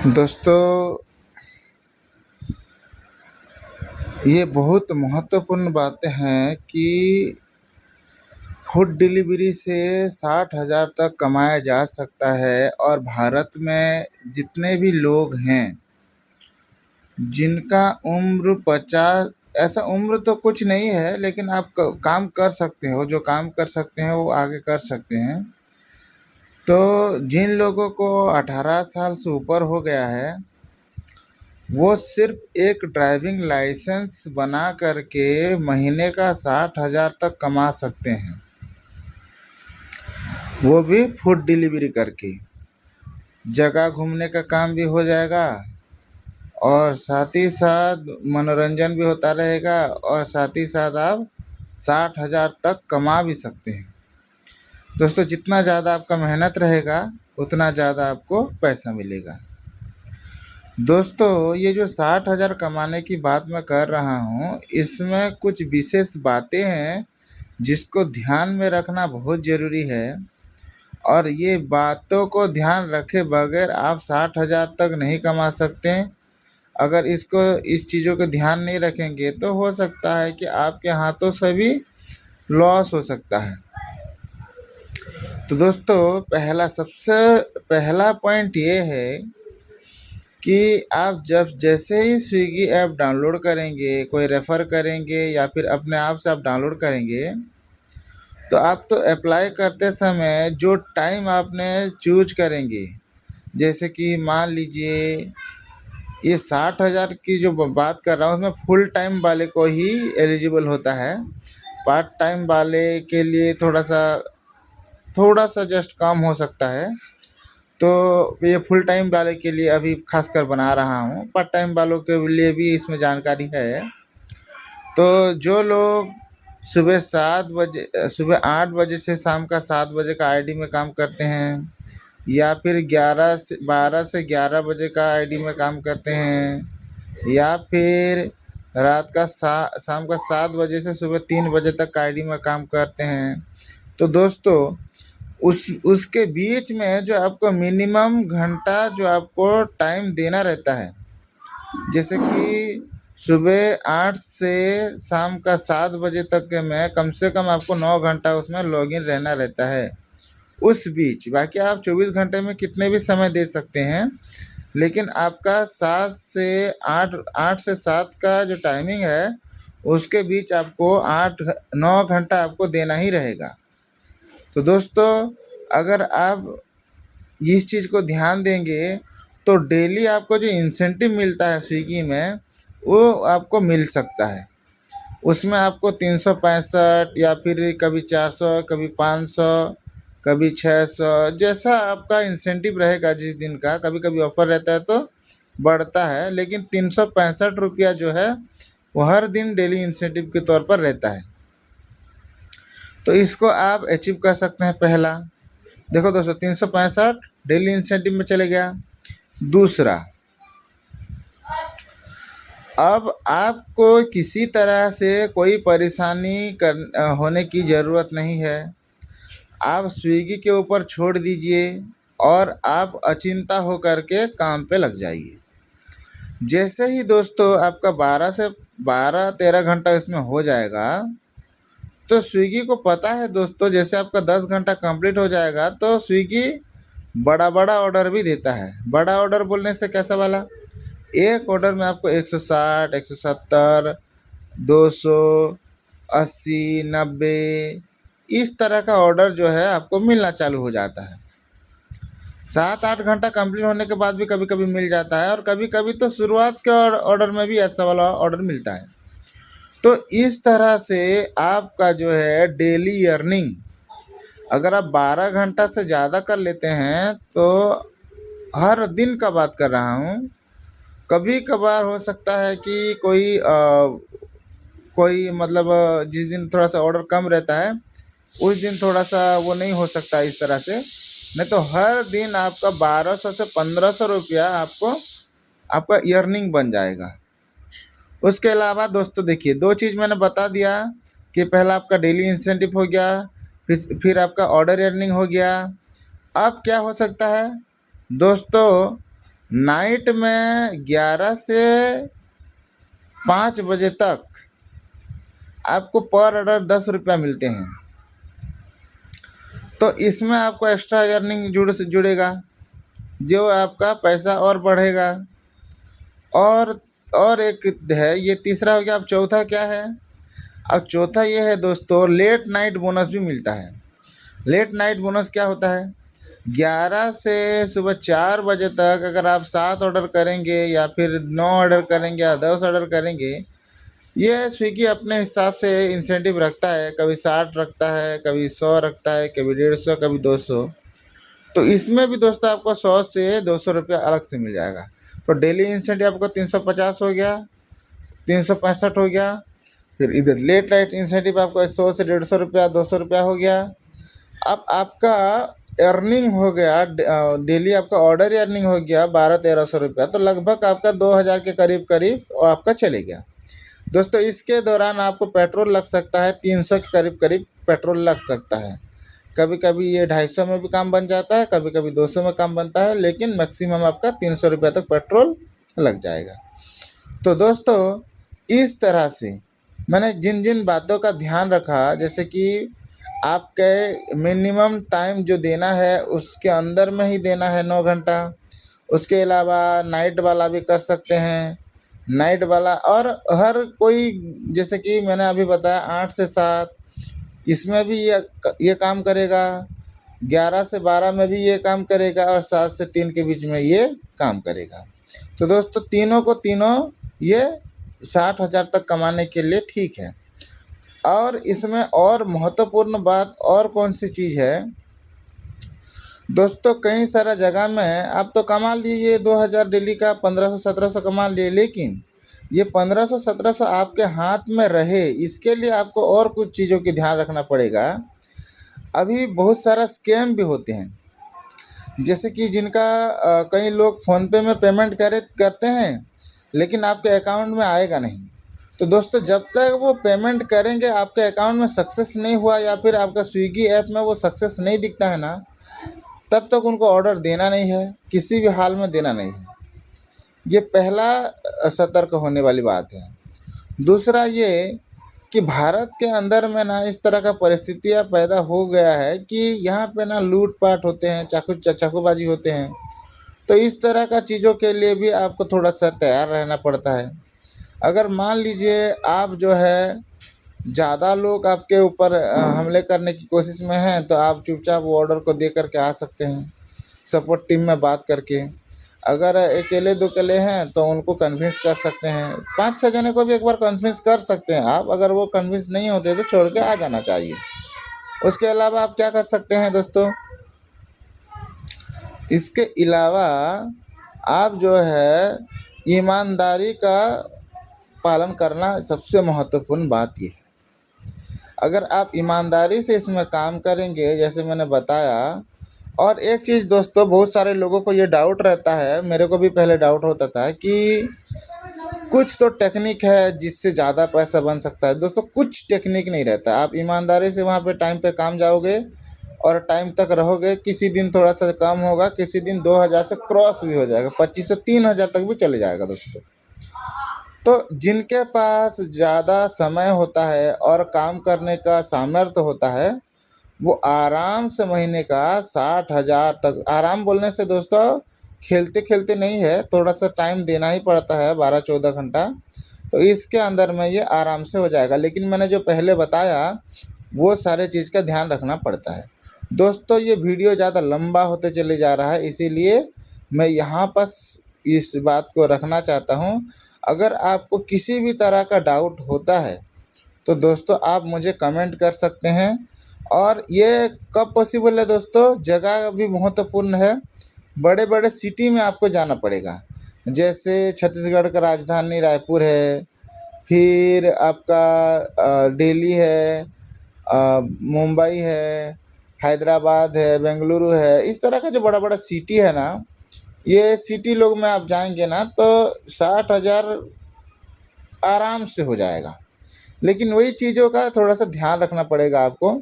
दोस्तों, ये बहुत महत्वपूर्ण बातें हैं कि फूड डिलीवरी से 60,000 तक कमाया जा सकता है। और भारत में जितने भी लोग हैं जिनका उम्र 50, ऐसा उम्र तो कुछ नहीं है, लेकिन आप काम कर सकते हो, जो काम कर सकते हैं वो आगे कर सकते हैं। तो जिन लोगों को 18 साल से ऊपर हो गया है वो सिर्फ एक ड्राइविंग लाइसेंस बना करके महीने का 60,000 तक कमा सकते हैं, वो भी फूड डिलीवरी करके। जगह घूमने का काम भी हो जाएगा और साथ ही साथ मनोरंजन भी होता रहेगा और साथ ही साथ आप 60,000 तक कमा भी सकते हैं। दोस्तों, जितना ज़्यादा आपका मेहनत रहेगा उतना ज़्यादा आपको पैसा मिलेगा। दोस्तों, ये जो 60,000 कमाने की बात मैं कर रहा हूँ, इसमें कुछ विशेष बातें हैं जिसको ध्यान में रखना बहुत ज़रूरी है। और ये बातों को ध्यान रखे बगैर आप 60,000 तक नहीं कमा सकते। अगर इस चीज़ों को ध्यान नहीं रखेंगे तो हो सकता है कि आपके हाथों से भी लॉस हो सकता है। तो दोस्तों, सबसे पहला पॉइंट ये है कि आप जब जैसे ही स्विगी ऐप डाउनलोड करेंगे, कोई रेफ़र करेंगे या फिर अपने आप से आप डाउनलोड करेंगे, तो आप तो अप्लाई करते समय जो टाइम आपने चूज करेंगे, जैसे कि मान लीजिए ये 60,000 की जो बात कर रहा हूँ उसमें फुल टाइम वाले को ही एलिजिबल होता है। पार्ट टाइम वाले के लिए थोड़ा सा जस्ट कम हो सकता है। तो ये फुल टाइम वाले के लिए अभी खासकर बना रहा हूँ, पार्ट टाइम वालों के लिए भी इसमें जानकारी है। तो जो लोग सुबह 8 बजे से शाम का 7 बजे का आईडी में काम करते हैं, या फिर 12 से 11 बजे का आईडी में काम करते हैं, या फिर रात का शाम का 7 बजे से सुबह 3 बजे तक का आईडी में काम करते हैं, तो दोस्तों उसके बीच में जो आपको मिनिमम घंटा जो आपको टाइम देना रहता है, जैसे कि सुबह 8 से शाम का 7 बजे तक के में कम से कम आपको 9 घंटा उसमें लॉगिन रहना रहता है। उस बीच बाकी आप 24 घंटे में कितने भी समय दे सकते हैं, लेकिन आपका 8 से 7 का जो टाइमिंग है उसके बीच आपको 9 घंटा आपको देना ही रहेगा। तो दोस्तों, अगर आप इस चीज़ को ध्यान देंगे तो डेली आपको जो इंसेंटिव मिलता है स्विगी में वो आपको मिल सकता है। उसमें आपको 365 या फिर कभी 400, कभी 500, कभी 600, जैसा आपका इंसेंटिव रहेगा जिस दिन का। कभी कभी ऑफर रहता है तो बढ़ता है, लेकिन 365 रुपया जो है वो हर दिन डेली इंसेंटिव के तौर पर रहता है। तो इसको आप अचीव कर सकते हैं। पहला देखो दोस्तों, 365 डेली इंसेंटिव में चले गया। दूसरा, अब आपको किसी तरह से कोई परेशानी होने की ज़रूरत नहीं है। आप स्विगी के ऊपर छोड़ दीजिए और आप अचिंता हो करके काम पे लग जाइए। जैसे ही दोस्तों आपका 12 13 घंटा इसमें हो जाएगा, तो स्विगी को पता है दोस्तों, जैसे आपका 10 घंटा कंप्लीट हो जाएगा तो स्विगी बड़ा बड़ा ऑर्डर भी देता है। बड़ा ऑर्डर बोलने से कैसा वाला, एक ऑर्डर में आपको 160, 170, 280, 90 इस तरह का ऑर्डर जो है आपको मिलना चालू हो जाता है। 7-8 घंटा कंप्लीट होने के बाद भी कभी कभी मिल जाता है, और कभी कभी तो शुरुआत के ऑर्डर में भी ऐसा वाला ऑर्डर मिलता है। तो इस तरह से आपका जो है डेली अर्निंग, अगर आप 12 घंटा से ज़्यादा कर लेते हैं, तो हर दिन का बात कर रहा हूँ, कभी कभार हो सकता है कि कोई मतलब जिस दिन थोड़ा सा ऑर्डर कम रहता है उस दिन थोड़ा सा वो नहीं हो सकता इस तरह से, नहीं तो हर दिन आपका 1200 से 1500 रुपया आपका अर्निंग बन जाएगा। उसके अलावा दोस्तों देखिए, दो चीज़ मैंने बता दिया कि पहला आपका डेली इंसेंटिव हो गया, फिर आपका ऑर्डर अर्निंग हो गया। अब क्या हो सकता है दोस्तों, नाइट में 11 से 5 बजे तक आपको पर ऑर्डर 10 रुपया मिलते हैं। तो इसमें आपको एक्स्ट्रा अर्निंग जुड़ेगा, जो आपका पैसा और बढ़ेगा। और एक है, ये तीसरा हो गया। अब चौथा क्या है? अब चौथा ये है दोस्तों, लेट नाइट बोनस भी मिलता है। लेट नाइट बोनस क्या होता है? 11 से सुबह 4 बजे तक अगर आप 7 ऑर्डर करेंगे या फिर 9 ऑर्डर करेंगे या 10 ऑर्डर करेंगे, ये स्विगी अपने हिसाब से इंसेंटिव रखता है। कभी 60 रखता है, कभी 100 रखता है, कभी 150, कभी 200। तो इसमें भी दोस्तों आपको 100 से 200 रुपया अलग से मिल जाएगा। तो डेली इंसेंटिव आपको 350 हो गया, 365 हो गया। फिर इधर लेट नाइट इंसेंटिव आपको 100 से 150 रुपया, 200 रुपया हो गया। अब आपका अर्निंग हो गया, डेली आपका ऑर्डर अर्निंग हो गया 1200-1300 रुपया। तो लगभग आपका 2000 के करीब करीब आपका चले गया। दोस्तों इसके दौरान आपको पेट्रोल लग सकता है 300 के करीब करीब पेट्रोल लग सकता है। कभी कभी ये 250 में भी काम बन जाता है, कभी कभी 200 में काम बनता है, लेकिन मैक्सिमम आपका 300 रुपये तक पेट्रोल लग जाएगा। तो दोस्तों इस तरह से मैंने जिन जिन बातों का ध्यान रखा, जैसे कि आपके मिनिमम टाइम जो देना है उसके अंदर में ही देना है 9 घंटा। उसके अलावा नाइट वाला भी कर सकते हैं, नाइट वाला। और हर कोई, जैसे कि मैंने अभी बताया 8 से 7, इसमें भी ये काम करेगा। 11 से 12 में भी ये काम करेगा और 7 से 3 के बीच में ये काम करेगा। तो दोस्तों तीनों को तीनों ये 60,000 तक कमाने के लिए ठीक है। और इसमें और महत्वपूर्ण बात और कौन सी चीज़ है दोस्तों, कई सारा जगह में आप तो कमा लीजिए 2000 डेली का, 1500-1700 कमा लिए, लेकिन ये 1500-1700 आपके हाथ में रहे, इसके लिए आपको और कुछ चीज़ों की ध्यान रखना पड़ेगा। अभी बहुत सारा स्कैम भी होते हैं, जैसे कि जिनका कई लोग फ़ोनपे में पेमेंट करते हैं, लेकिन आपके अकाउंट में आएगा नहीं। तो दोस्तों जब तक वो पेमेंट करेंगे आपके अकाउंट में सक्सेस नहीं हुआ, या फिर आपका स्विगी ऐप में वो सक्सेस नहीं दिखता है ना, तब तक उनको ऑर्डर देना नहीं है, किसी भी हाल में देना नहीं है। ये पहला सतर्क होने वाली बात है। दूसरा ये कि भारत के अंदर में ना इस तरह का परिस्थितियाँ पैदा हो गया है कि यहाँ पे ना लूट-पाट होते हैं, चाकूबाजी होते हैं। तो इस तरह का चीज़ों के लिए भी आपको थोड़ा सा तैयार रहना पड़ता है। अगर मान लीजिए आप जो है ज़्यादा लोग आपके ऊपर हमले करने की कोशिश में हैं, तो आप चुपचाप वो ऑर्डर को दे करके आ सकते हैं सपोर्ट टीम में बात करके। अगर अकेले दुकेले हैं तो उनको कन्विंस कर सकते हैं, 5-6 जने को भी एक बार कन्विंस कर सकते हैं आप। अगर वो कन्विंस नहीं होते तो छोड़ के आ जाना चाहिए। उसके अलावा आप क्या कर सकते हैं दोस्तों, इसके अलावा आप जो है ईमानदारी का पालन करना सबसे महत्वपूर्ण बात ये है। अगर आप ईमानदारी से इसमें काम करेंगे, जैसे मैंने बताया। और एक चीज़ दोस्तों, बहुत सारे लोगों को ये डाउट रहता है, मेरे को भी पहले डाउट होता था कि कुछ तो टेक्निक है जिससे ज़्यादा पैसा बन सकता है। दोस्तों कुछ टेक्निक नहीं रहता। आप ईमानदारी से वहाँ पे टाइम पे काम जाओगे और टाइम तक रहोगे। किसी दिन थोड़ा सा कम होगा, किसी दिन 2000 से क्रॉस भी हो जाएगा, 2500-3000 तक भी चले जाएगा दोस्तों। तो जिनके पास ज़्यादा समय होता है और काम करने का सामर्थ्य होता है, वो आराम से महीने का 60,000 तक, आराम बोलने से दोस्तों खेलते खेलते नहीं है, थोड़ा सा टाइम देना ही पड़ता है 12-14 घंटा। तो इसके अंदर में ये आराम से हो जाएगा। लेकिन मैंने जो पहले बताया वो सारे चीज़ का ध्यान रखना पड़ता है। दोस्तों ये वीडियो ज़्यादा लंबा होते चले जा रहा है, इसीलिए मैं यहाँ पर इस बात को रखना चाहता हूँ। अगर आपको किसी भी तरह का डाउट होता है तो दोस्तों आप मुझे कमेंट कर सकते हैं। और ये कब पॉसिबल है दोस्तों, जगह भी महत्वपूर्ण है। बड़े बड़े सिटी में आपको जाना पड़ेगा, जैसे छत्तीसगढ़ का राजधानी रायपुर है, फिर आपका दिल्ली है, मुंबई है, हैदराबाद है, बेंगलुरु है। इस तरह का जो बड़ा बड़ा सिटी है ना, ये सिटी लोग में आप जाएंगे ना तो 60,000 आराम से हो जाएगा। लेकिन वही चीज़ों का थोड़ा सा ध्यान रखना पड़ेगा आपको।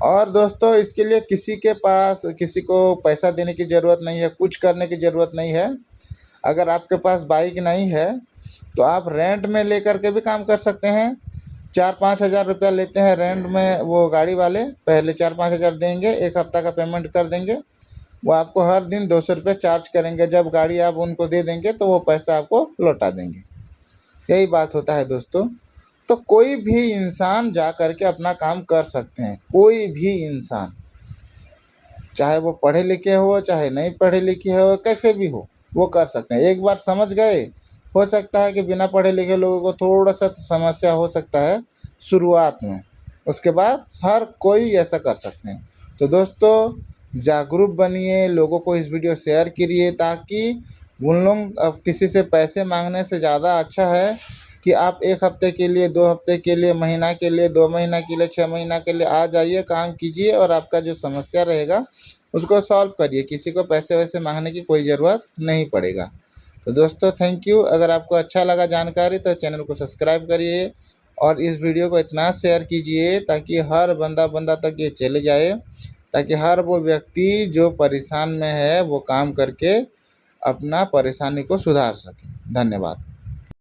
और दोस्तों इसके लिए किसी के पास किसी को पैसा देने की ज़रूरत नहीं है, कुछ करने की ज़रूरत नहीं है। अगर आपके पास बाइक नहीं है तो आप रेंट में लेकर के भी काम कर सकते हैं। 4-5 हज़ार रुपया लेते हैं रेंट में वो गाड़ी वाले। पहले 4-5 हज़ार देंगे, 1 हफ्ता का पेमेंट कर देंगे। वो आपको हर दिन 200 रुपये चार्ज करेंगे। जब गाड़ी आप उनको दे देंगे तो वो पैसा आपको लौटा देंगे। यही बात होता है दोस्तों। तो कोई भी इंसान जा कर के अपना काम कर सकते हैं, कोई भी इंसान, चाहे वो पढ़े लिखे हो चाहे नहीं पढ़े लिखे हो, कैसे भी हो, वो कर सकते हैं। एक बार समझ गए, हो सकता है कि बिना पढ़े लिखे लोगों को थोड़ा सा समस्या हो सकता है शुरुआत में, उसके बाद हर कोई ऐसा कर सकते हैं। तो दोस्तों जागरूक बनिए, लोगों को इस वीडियो शेयर करिए, ताकि उन लोग, अब किसी से पैसे मांगने से ज़्यादा अच्छा है कि आप 1 हफ्ते के लिए, 2 हफ्ते के लिए, महीना के लिए, 2 महीना के लिए, 6 महीना के लिए आ जाइए, काम कीजिए और आपका जो समस्या रहेगा उसको सॉल्व करिए। किसी को पैसे वैसे मांगने की कोई ज़रूरत नहीं पड़ेगा। तो दोस्तों थैंक यू। अगर आपको अच्छा लगा जानकारी तो चैनल को सब्सक्राइब करिए और इस वीडियो को इतना शेयर कीजिए ताकि हर बंदा तक ये चले जाए, ताकि हर वो व्यक्ति जो परेशान में है वो काम करके अपना परेशानी को सुधार सके। धन्यवाद।